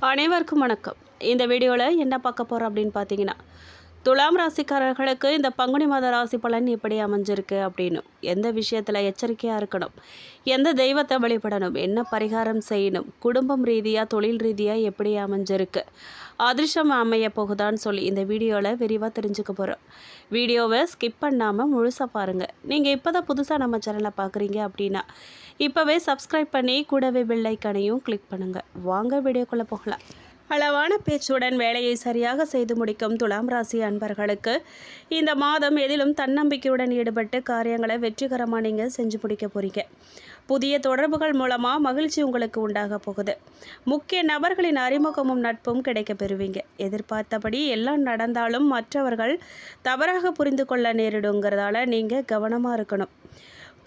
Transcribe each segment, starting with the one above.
அனைவருக்கும் வணக்கம். இந்த வீடியோவில் என்ன பார்க்க போகிறோம் அப்படின்னு பார்த்தீங்கன்னா, துலாம் ராசிக்காரர்களுக்கு இந்த பங்குனி மாத ராசி பலன் எப்படி அமைஞ்சிருக்கு அப்படின்னு, எந்த விஷயத்தில் எச்சரிக்கையாக இருக்கணும், எந்த தெய்வத்தை வழிபடணும், என்ன பரிகாரம் செய்யணும், குடும்பம் ரீதியாக தொழில் ரீதியாக எப்படி அமைஞ்சிருக்கு, அதிர்ஷ்டம் அமைய போகுதான்னு சொல்லி இந்த வீடியோவில் விரிவாக தெரிஞ்சுக்க போகிறோம். வீடியோவை ஸ்கிப் பண்ணாமல் முழுசாக பாருங்கள். நீங்கள் இப்போ தான் புதுசாக நம்ம சேனலை பார்க்குறீங்க அப்படின்னா இப்போவே சப்ஸ்கிரைப் பண்ணி கூடவே பெல் ஐக்கானையும் கிளிக் பண்ணுங்கள். வாங்க வீடியோக்குள்ளே போகலாம். அளவான பேச்சுடன் வேலையை சரியாக செய்து முடிக்கும் துலாம் ராசி அன்பர்களுக்கு இந்த மாதம் எதிலும் தன்னம்பிக்கையுடன் ஈடுபட்டு காரியங்களை வெற்றிகரமாக நீங்கள் செஞ்சு முடிக்க போகிறீங்க. புதிய தொடர்புகள் மூலமாக மகிழ்ச்சி உங்களுக்கு உண்டாக போகுது. முக்கிய நபர்களின் அறிமுகமும் நட்பும் கிடைக்க பெறுவீங்க. எதிர்பார்த்தபடி எல்லாம் நடந்தாலும் மற்றவர்கள் தவறாக புரிந்து கொள்ள நேரிடுங்கிறதால நீங்கள் கவனமாக இருக்கணும்.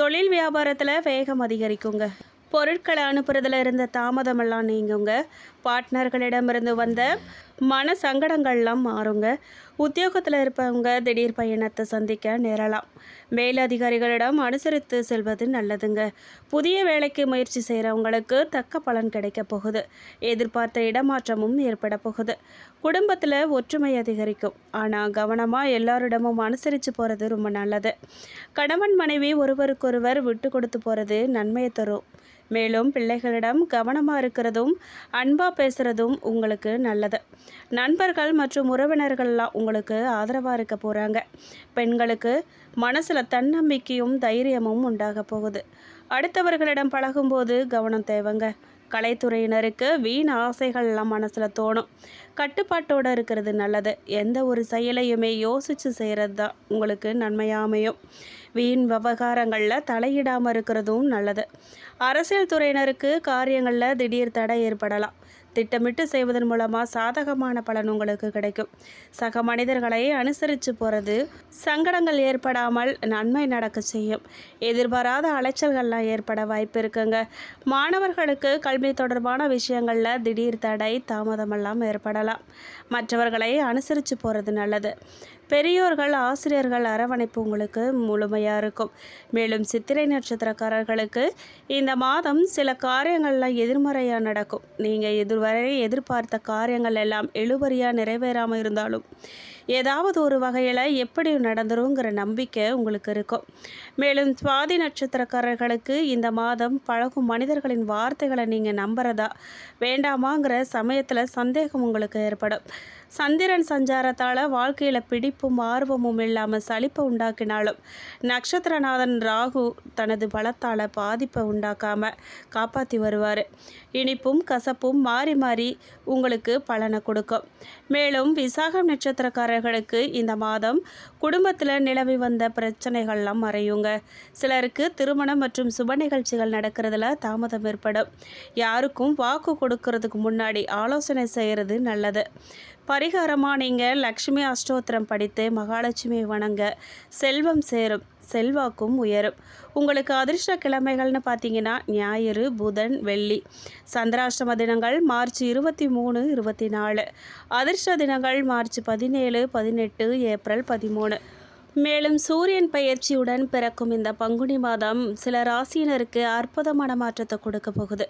தொழில் வியாபாரத்தில் வேகம் அதிகரிக்குங்க. பொருட்களை அனுப்புறதுல இருந்த தாமதமெல்லாம் நீங்குங்க. பார்ட்னர்களிடமிருந்து வந்த மன சங்கடங்கள்லாம் மாறுங்க. உத்தியோகத்தில் இருப்பவங்க திடீர் பயணத்தை சந்திக்க நேரலாம். மேலதிகாரிகளிடம் அனுசரித்து செல்வது நல்லதுங்க. புதிய வேலைக்கு முயற்சி செய்கிறவங்களுக்கு தக்க பலன் கிடைக்க போகுது. எதிர்பார்த்த இடமாற்றமும் ஏற்பட போகுது. குடும்பத்தில் ஒற்றுமை அதிகரிக்கும். ஆனால் கவனமாக எல்லாரிடமும் அனுசரித்து போகிறது ரொம்ப நல்லது. கணவன் மனைவி ஒருவருக்கொருவர் விட்டு கொடுத்து போகிறது நன்மையை தரும். மேலும் பிள்ளைகளிடம் கவனமாக இருக்கிறதும் அன்பாக பேசுகிறதும் உங்களுக்கு நல்லது. நண்பர்கள் மற்றும் உறவினர்கள்லாம் உங்களுக்கு ஆதரவாக இருக்க போகிறாங்க. பெண்களுக்கு மனசில் தன்னம்பிக்கையும் தைரியமும் உண்டாக போகுது. அடுத்தவர்களிடம் பழகும்போது கவனம் தேவைங்க. கலைத்துறையினருக்கு வீண் ஆசைகள்லாம் மனசில் தோணும். கட்டுப்பாட்டோடு இருக்கிறது நல்லது. எந்த ஒரு செயலையுமே யோசித்து செய்கிறது தான் உங்களுக்கு நன்மையாமையும். வீண் விவகாரங்களில் தலையிடாமல் இருக்கிறதும் நல்லது. அரசியல் துறையினருக்கு காரியங்களில் திடீர் தடை ஏற்படலாம். திட்டமிட்டு செய்வதன் மூலமாக சாதகமான பலன் உங்களுக்கு கிடைக்கும். சக மனிதர்களை அனுசரித்து போகிறது சங்கடங்கள் ஏற்படாமல் நன்மை நடக்க செய்யும். எதிர்பாராத அலைச்சல்கள்லாம் ஏற்பட வாய்ப்பு இருக்குங்க. மாணவர்களுக்கு கல்வி தொடர்பான விஷயங்களில் திடீர் தடை தாமதமெல்லாம் ஏற்படலாம். மற்றவர்களை அனுசரித்து போகிறது நல்லது. பெரியோர்கள் ஆசிரியர்கள் அரவணைப்பு உங்களுக்கு முழுமையாக இருக்கும். மேலும் சித்திரை நட்சத்திரக்காரர்களுக்கு இந்த மாதம் சில காரியங்கள்லாம் எதிர்மறையாக நடக்கும். நீங்கள் இதுவரை எதிர்பார்த்த காரியங்கள் எல்லாம் இழுபறியாக நிறைவேறாமல் இருந்தாலும் ஏதாவது ஒரு வகையில் எப்படி நடந்துருங்கிற நம்பிக்கை உங்களுக்கு இருக்கும். மேலும் சுவாதி நட்சத்திரக்காரர்களுக்கு இந்த மாதம் பழகும் மனிதர்களின் வார்த்தைகளை நீங்கள் நம்புறதா வேண்டாமாங்கிற சமயத்தில் சந்தேகம் உங்களுக்கு ஏற்படும். சந்திரன் சஞ்சாரத்தால் வாழ்க்கையில் பிடிப்பும் ஆர்வமும் இல்லாமல் சலிப்பை உண்டாக்கினாலும் நட்சத்திரநாதன் ராகு தனது பலத்தால் பாதிப்பை உண்டாக்காமல் காப்பாற்றி வருவார். இனிப்பும் கசப்பும் மாறி மாறி உங்களுக்கு பலனை கொடுக்கும். மேலும் விசாகம் நட்சத்திரக்காரர்களுக்கு இந்த மாதம் குடும்பத்தில் நிலவி வந்த பிரச்சனைகள்லாம் மறையுங்க. சிலருக்கு திருமணம் மற்றும் சுப நிகழ்ச்சிகள் நடக்கிறதுல தாமதம் ஏற்படும். யாருக்கும் வாக்கு கொடுக்கறதுக்கு முன்னாடி ஆலோசனை செய்கிறது நல்லது. பரிகாரமாக நீங்கள் லக்ஷ்மி அஷ்டோத்திரம் படித்து மகாலட்சுமி வணங்க செல்வம் சேரும், செல்வாக்கும் உயரும். உங்களுக்கு அதிர்ஷ்ட கிழமைகள்னு பார்த்தீங்கன்னா ஞாயிறு, புதன், வெள்ளி. சந்திராஷ்டம தினங்கள் மார்ச் 23, 24. அதிர்ஷ்ட தினங்கள் மார்ச் 17, 18, ஏப்ரல் 13. மேலும் சூரியன் பயிற்சியுடன் பிறக்கும் இந்த பங்குனி மாதம் சில ராசியினருக்கு அற்புதமான மாற்றத்தை கொடுக்க போகுது.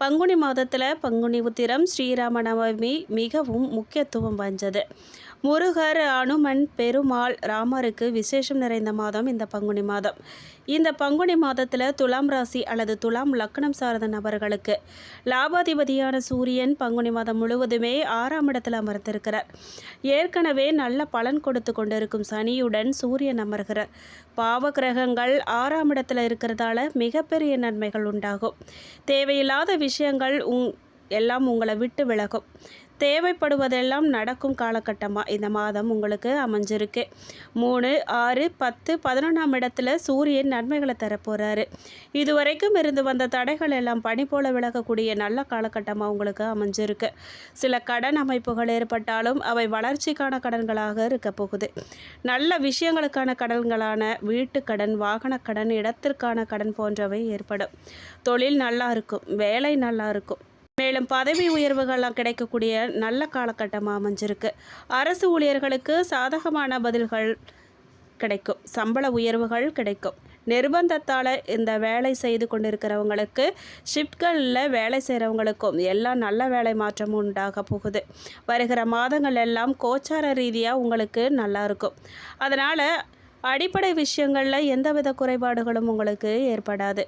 பங்குனி மாதத்தில் பங்குனி உத்திரம், ஸ்ரீராம நவமி மிகவும் முக்கியத்துவம் வாய்ந்தது. முருகர், அனுமன், பெருமாள், ராமருக்கு விசேஷம் நிறைந்த மாதம் இந்த பங்குனி மாதம். இந்த பங்குனி மாதத்தில் துலாம் ராசி அல்லது துலாம் லக்னம் சார்ந்த நபர்களுக்கு லாபாதிபதியான சூரியன் பங்குனி மாதம் முழுவதுமே 6ஆம் இடத்தில் அமர்ந்திருக்கிறார். ஏற்கனவே நல்ல பலன் கொடுத்து கொண்டிருக்கும் சனியுடன் சூரியன் அமர்கிறார். பாவ கிரகங்கள் 6ஆம் இடத்துல இருக்கிறதால மிகப்பெரிய நன்மைகள் உண்டாகும். தேவையில்லாத விஷயங்கள் எல்லாம் உங்களை விட்டு விலகும். தேவைப்படுவதெல்லாம் நடக்கும் காலகட்டமாக இந்த மாதம் உங்களுக்கு அமைஞ்சிருக்கு. 3, 6, 10, 11ஆம் இடத்துல சூரியன் நன்மைகளை தரப்போகிறாரு. இதுவரைக்கும் இருந்து வந்த தடைகள் எல்லாம் பனி போல விலகக்கூடிய நல்ல காலகட்டமாக உங்களுக்கு அமைஞ்சிருக்கு. சில கடன் அமைப்புகள் ஏற்பட்டாலும் அவை வளர்ச்சிக்கான கடன்களாக இருக்க போகுது. நல்ல விஷயங்களுக்கான கடன்களான வீட்டுக்கடன், வாகனக்கடன், இடத்திற்கான கடன் போன்றவை ஏற்படும். தொழில் நல்லா இருக்கும், வேலை நல்லா இருக்கும். மேலும் பதவி உயர்வுகள்லாம் கிடைக்கக்கூடிய நல்ல காலகட்டமாக அமைஞ்சிருக்கு. அரசு ஊழியர்களுக்கு சாதகமான பதில்கள் கிடைக்கும். சம்பள உயர்வுகள் கிடைக்கும். நிர்பந்தத்தால் இந்த வேலை செய்து கொண்டிருக்கிறவங்களுக்கு, ஷிஃப்ட்களில் வேலை செய்கிறவங்களுக்கும் எல்லாம் நல்ல வேலை மாற்றமும் உண்டாக போகுது. வருகிற மாதங்கள் எல்லாம் கோச்சார ரீதியாக உங்களுக்கு நல்லா இருக்கும். அதனால் அடிப்படை விஷயங்களில் எந்தவித குறைபாடுகளும் உங்களுக்கு ஏற்படாது.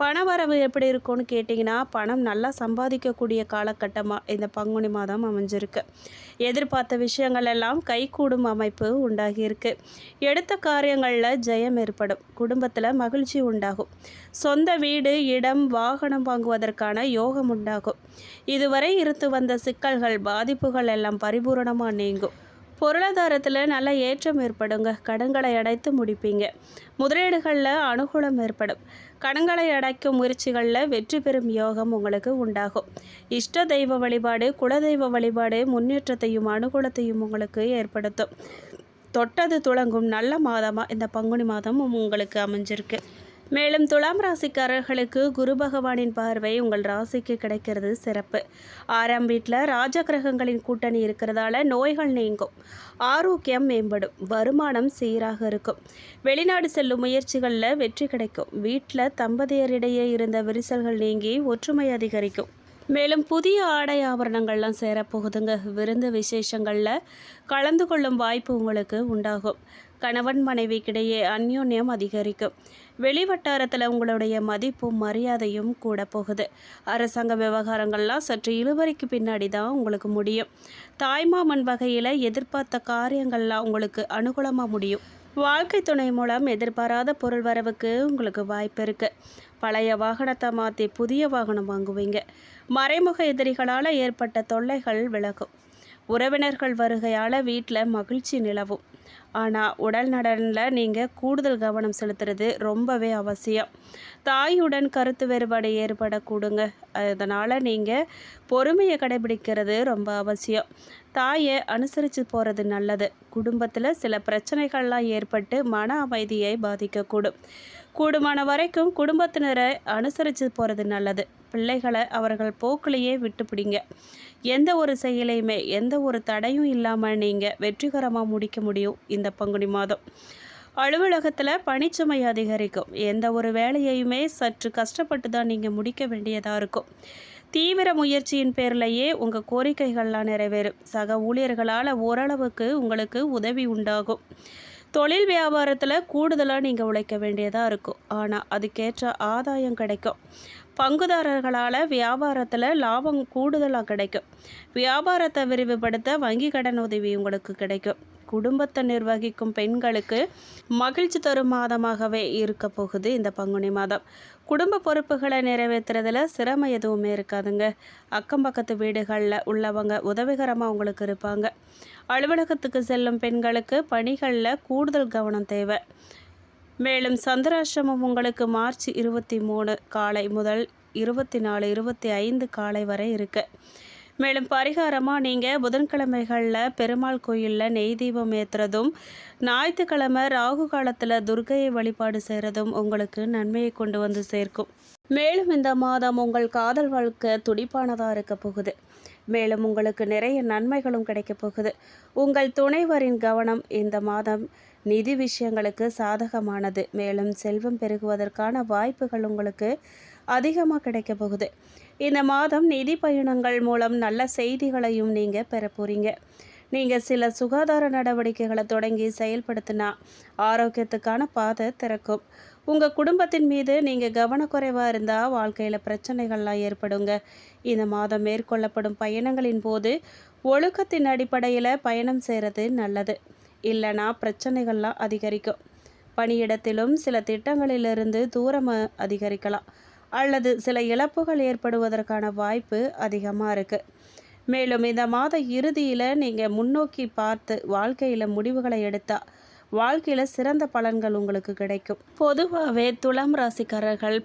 பணவரவு எப்படி இருக்கும்னு கேட்டிங்கன்னா, பணம் நல்லா சம்பாதிக்கக்கூடிய காலகட்டமாக இந்த பங்குனி மாதம் அமைஞ்சிருக்கு. எதிர்பார்த்த விஷயங்கள் எல்லாம் கைகூடும் அமைப்பு உண்டாகியிருக்கு. எடுத்த காரியங்களில் ஜெயம் ஏற்படும். குடும்பத்தில் மகிழ்ச்சி உண்டாகும். சொந்த வீடு, இடம், வாகனம் வாங்குவதற்கான யோகம் உண்டாகும். இதுவரை இருந்து வந்த சிக்கல்கள், பாதிப்புகள் எல்லாம் பரிபூரணமாக நீங்கும். பொருளாதாரத்தில் நல்ல ஏற்றம் ஏற்படுங்க. கடன்களை அடைத்து முடிப்பீங்க. முதலீடுகளில் அனுகூலம் ஏற்படும். கடன்களை அடைக்கும் முயற்சிகளில் வெற்றி பெறும் யோகம் உங்களுக்கு உண்டாகும். இஷ்ட தெய்வ வழிபாடு, குலதெய்வ வழிபாடு முன்னேற்றத்தையும் அனுகூலத்தையும் உங்களுக்கு ஏற்படுத்தும். தொட்டது துளங்கும் நல்ல மாதமாக இந்த பங்குனி மாதம் உங்களுக்கு அமைஞ்சிருக்கு. மேலும் துலாம் ராசிக்காரர்களுக்கு குரு பகவானின் பார்வை உங்கள் ராசிக்கு கிடைக்கிறது சிறப்பு. 6ஆம் வீட்டில் ராஜ கிரகங்களின் கூட்டணி இருக்கிறதால நோய்கள் நீங்கும். ஆரோக்கியம் மேம்படும். வருமானம் சீராக இருக்கும். வெளிநாடு செல்லும் முயற்சிகளில் வெற்றி கிடைக்கும். வீட்டில் தம்பதியரிடையே இருந்த விரிசல்கள் நீங்கி ஒற்றுமை அதிகரிக்கும். மேலும் புதிய ஆடை ஆபரணங்கள்லாம் சேரப்போகுதுங்க. விருந்து விசேஷங்களில் கலந்து கொள்ளும் வாய்ப்பு உங்களுக்கு உண்டாகும். கணவன் மனைவிக்கிடையே அந்யோன்யம் அதிகரிக்கும். வெளிவட்டாரத்தில் உங்களுடைய மதிப்பும் மரியாதையும் கூட போகுது. அரசாங்க விவகாரங்கள்லாம் சற்று இழுபறிக்கு பின்னாடி தான் உங்களுக்கு முடியும். தாய்மாமன் வகையில் எதிர்பார்த்த காரியங்கள்லாம் உங்களுக்கு அனுகூலமாக முடியும். வாழ்க்கை துணை மூலம் எதிர்பாராத பொருள் வரவுக்கு உங்களுக்கு வாய்ப்பு இருக்குது. பழைய வாகனத்தை மாற்றி புதிய வாகனம் வாங்குவீங்க. மறைமுக எதிரிகளால் ஏற்பட்ட தொல்லைகள் விலகும். உறவினர்கள் வருகையால் வீட்டில் மகிழ்ச்சி நிலவும். ஆனால் உடல் நலனில் நீங்கள் கூடுதல் கவனம் செலுத்துறது ரொம்பவே அவசியம். தாயுடன் கருத்து வேறுபாடு ஏற்படக்கூடுங்க. அதனால் நீங்கள் பொறுமையை கடைபிடிக்கிறது ரொம்ப அவசியம். தாயை அனுசரித்து போகிறது நல்லது. குடும்பத்தில் சில பிரச்சனைகள்லாம் ஏற்பட்டு மன அமைதியை பாதிக்கக்கூடும். கூடுமான வரைக்கும் குடும்பத்தினரை அனுசரித்து போகிறது நல்லது. பிள்ளைகளை அவர்கள் போக்கிலேயே விட்டுப்பிடிங்க. எந்த ஒரு செயலையுமே எந்த ஒரு தடையும் இல்லாமல் நீங்கள் வெற்றிகரமாக முடிக்க முடியும் இந்த பங்குனி மாதம். அலுவலகத்தில் பணிச்சுமை அதிகரிக்கும். எந்த ஒரு வேலையுமே சற்று கஷ்டப்பட்டு தான் நீங்கள் முடிக்க வேண்டியதாக இருக்கும். தீவிர முயற்சியின் பேர்லையே உங்கள் கோரிக்கைகள்லாம் நிறைவேறும். சக ஊழியர்களால் ஓரளவுக்கு உங்களுக்கு உதவி உண்டாகும். தொழில் வியாபாரத்தில் கூடுதலாக நீங்கள் உழைக்க வேண்டியதாக இருக்கும். ஆனால் அதுக்கேற்ற ஆதாயம் கிடைக்கும். பங்குதாரர்களால் வியாபாரத்தில் லாபம் கூடுதலாக கிடைக்கும். வியாபாரத்தை விரிவுபடுத்த வங்கி கடன் உதவி உங்களுக்கு கிடைக்கும். குடும்பத்தை நிர்வகிக்கும் பெண்களுக்கு மகிழ்ச்சி தரும் மாதமாகவே இருக்க போகுது இந்த பங்குனி மாதம். குடும்ப பொறுப்புகளை நிறைவேற்றுறதுல சிரமம் எதுவுமே இருக்காதுங்க. அக்கம் பக்கத்து வீடுகளில் உள்ளவங்க உதவிகரமாக உங்களுக்கு இருப்பாங்க. அலுவலகத்துக்கு செல்லும் பெண்களுக்கு பணிகளில் கூடுதல் கவனம் தேவை. மேலும் சந்திராஷ்டிரமம் உங்களுக்கு மார்ச் 23 காலை முதல் 24, 25 காலை வரை இருக்கு. மேலும் பரிகாரமாக நீங்கள் புதன்கிழமைகளில் பெருமாள் கோயிலில் நெய் தீபம் ஏற்றுறதும், ஞாயிற்றுக்கிழமை ராகு காலத்தில் துர்க்கையை வழிபாடு செய்கிறதும் உங்களுக்கு நன்மையை கொண்டு வந்து சேர்க்கும். மேலும் இந்த மாதம் உங்கள் காதல் வாழ்க்கை துடிப்பானதாக இருக்க போகுது. மேலும் உங்களுக்கு நிறைய நன்மைகளும் கிடைக்க போகுது. உங்கள் துணைவரின் கவனம் இந்த மாதம் நிதி விஷயங்களுக்கு சாதகமானது. மேலும் செல்வம் பெருகுவதற்கான வாய்ப்புகள் உங்களுக்கு அதிகமாக கிடைக்க போகுது. இந்த மாதம் நிதி பயணங்கள் மூலம் நல்ல செய்திகளையும் நீங்கள் பெற போகிறீங்க. நீங்கள் சில சுகாதார நடவடிக்கைகளை தொடங்கி செயல்படுத்தினா ஆரோக்கியத்துக்கான பாதை திறக்கும். உங்கள் குடும்பத்தின் மீது நீங்கள் கவனக்குறைவாக இருந்தால் வாழ்க்கையில் பிரச்சனைகள்லாம் ஏற்படுங்க. இந்த மாதம் மேற்கொள்ளப்படும் பயணங்களின் போது ஒழுக்கத்தின் அடிப்படையில் பயணம் செய்கிறது நல்லது. இல்லைனா பிரச்சனைகள்லாம் அதிகரிக்கும். பணியிடத்திலும் சில திட்டங்களிலிருந்து தூரம் அதிகரிக்கலாம் அல்லது சில இழப்புகள் ஏற்படுவதற்கான வாய்ப்பு அதிகமாக இருக்குது. மேலும் இந்த மாத இறுதியில் நீங்கள் முன்னோக்கி பார்த்து வாழ்க்கையில் முடிவுகளை எடுத்தால் வாழ்க்கையில் சிறந்த பலன்கள் உங்களுக்கு கிடைக்கும். பொதுவாகவே துலாம் ராசிக்காரர்கள்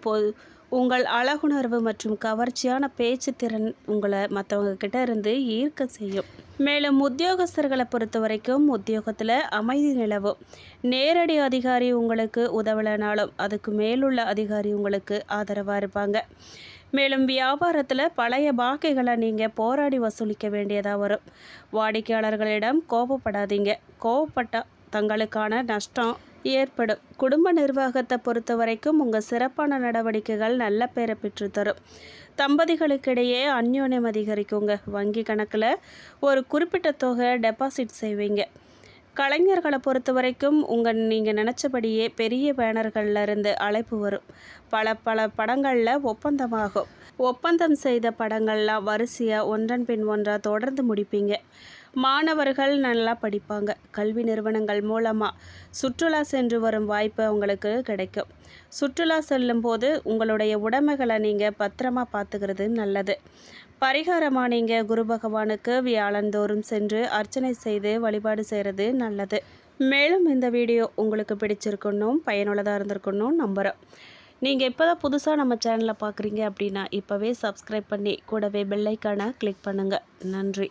உங்கள் அழகுணர்வு மற்றும் கவர்ச்சியான பேச்சு திறன் உங்களை மற்றவங்க கிட்ட இருந்து ஈர்க்க செய்யும். மேலும் உத்தியோகஸ்தர்களை பொறுத்த வரைக்கும் உத்தியோகத்தில் அமைதி நிலவும். நேரடி அதிகாரி உங்களுக்கு உதவலைனாலும் அதுக்கு மேலுள்ள அதிகாரி உங்களுக்கு ஆதரவாக இருப்பாங்க. மேலும் வியாபாரத்தில் பழைய பாக்கிகளை நீங்கள் போராடி வசூலிக்க வேண்டியதாக வரும். வாடிக்கையாளர்களிடம் கோபப்படாதீங்க. கோபப்பட்டால் தங்களுக்கான நஷ்டம் ஏற்படும். குடும்ப நிர்வாகத்தை பொறுத்த வரைக்கும் உங்கள் சிறப்பான நடவடிக்கைகள் நல்ல பேரை பெற்றுத்தரும். தம்பதிகளுக்கிடையே அந்யோன்யம் அதிகரிக்குங்க. வங்கி கணக்கில் ஒரு குறிப்பிட்ட தொகை டெபாசிட் செய்வீங்க. கலைஞர்களை பொறுத்த வரைக்கும் நீங்கள் நினச்சபடியே பெரிய பேனர்களில் இருந்து அழைப்பு வரும். பல படங்களில் ஒப்பந்தமாகும். ஒப்பந்தம் செய்த படங்கள்லாம் வரிசையாக ஒன்றன் பின் ஒன்றாக தொடர்ந்து முடிப்பீங்க. மாணவர்கள் நல்லா படிப்பாங்க. கல்வி நிறுவனங்கள் மூலமாக சுற்றுலா சென்று வரும் வாய்ப்பு உங்களுக்கு கிடைக்கும். சுற்றுலா செல்லும்போது உங்களுடைய உடைமைகளை நீங்கள் பத்திரமா பார்த்துக்கிறது நல்லது. பரிகாரமாக நீங்கள் குரு பகவானுக்கு வியாழந்தோறும் சென்று அர்ச்சனை செய்து வழிபாடு செய்கிறது நல்லது. மேலும் இந்த வீடியோ உங்களுக்கு பிடிச்சிருக்கணும், பயனுள்ளதாக இருந்திருக்கணும் நம்புகிறோம். நீங்கள் இப்போ தான் புதுசாக நம்ம சேனலை பார்க்குறீங்க அப்படின்னா இப்போவே சப்ஸ்கிரைப் பண்ணி கூடவே பெல் ஐக்கானை கிளிக் பண்ணுங்கள். நன்றி.